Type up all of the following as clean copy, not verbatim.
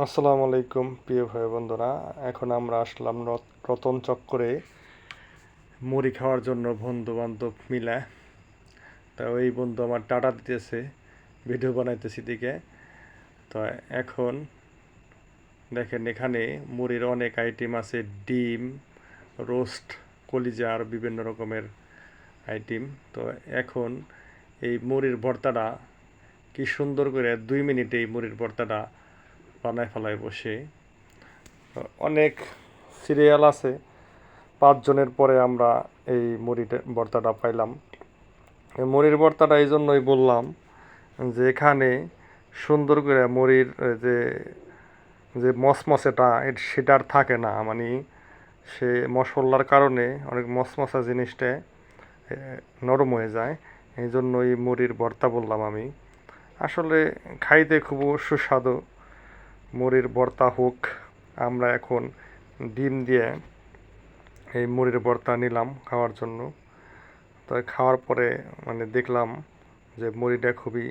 আসসালামু আলাইকুম প্রিয় ভাই বন্ধুরা। এখন আমরা আসলাম রতন চক্করে মুড়ি খাওয়ার জন্য বন্ধু বান্ধব মিলে। তা ওই বন্ধু আমার টাটা দিতেছে, ভিডিও বানাইতেছি দিকে। তো এখন দেখেন এখানে মুড়ির অনেক আইটেম আছে, ডিম, রোস্ট, কলিজা আর বিভিন্ন রকমের আইটেম। তো এখন এই মুড়ির ভর্তাটা কি সুন্দর করে 2 মিনিটে এই মুড়ির ভর্তাটা বানায় ফেলায় বসে। অনেক সিরিয়াল আছে, 5 জনের পরে আমরা এই মুড়িটা ভর্তাটা পাইলাম। এই মুড়ির ভর্তাটা এই জন্যই বললাম যে এখানে সুন্দর করে মুড়ির যে যে মশমশেটা সেটা আর থাকে না, মানে সে মশলার কারণে অনেক মশমশা জিনিসটা নরম হয়ে যায়। এই জন্য এই মুড়ির ভর্তা বললাম আমি। আসলে খাইতে খুব সুস্বাদু মুড়ির ভর্তা হোক। আমরা এখন ডিম দিয়ে এই মুড়ির ভর্তা নিলাম খাওয়ার জন্য। তো খাওয়ার পরে মানে দেখলাম যে মুড়িটা খুবই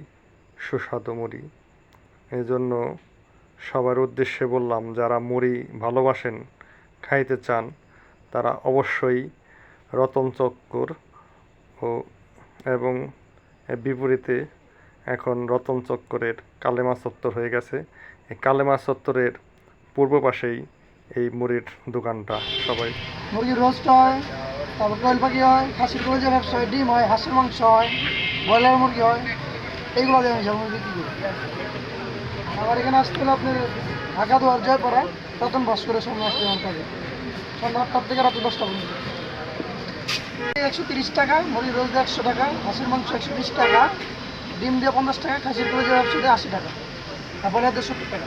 সুস্বাদু মুড়ি। এই জন্য সবার উদ্দেশ্যে বললাম, যারা মুড়ি ভালোবাসেন, খাইতে চান, তারা অবশ্যই রতন চক্কর ও এবং এর বিপরীতে এখন রতন চক্করের কালেমা চত্বর হয়ে গেছে। এই কালেমা চত্বরের পূর্ব পাশেই এই মুড়ির দোকানটা। সবাই মুরগির রোস্ট হয়, তারপর কোয়েল পাখি হয়, খাসির কলেজের ব্যবসা হয়, ডিম হয়, হাঁসের মাংস হয়, ব্রয়লার মুরগি হয়, এইগুলো দিয়ে আমি সব মুরগি বিক্রি করি। আমার এখানে আসতে হলে আপনার ঢাকা দুয়ার জয়পাড়া রতন ভাস্করের সামনে আসতে হবে সন্ধ্যা 8টার থেকে রাত 10টা পর্যন্ত। 130 টাকা, মুরগির রোস্ট 100 টাকা, হাঁসের মাংস 120 টাকা, ডিম দিয়ে 50 টাকা, খাসির কলেজের ব্যবসা দিয়ে 80 টাকা, আর ব্রয়লার দিয়ে 70 টাকা।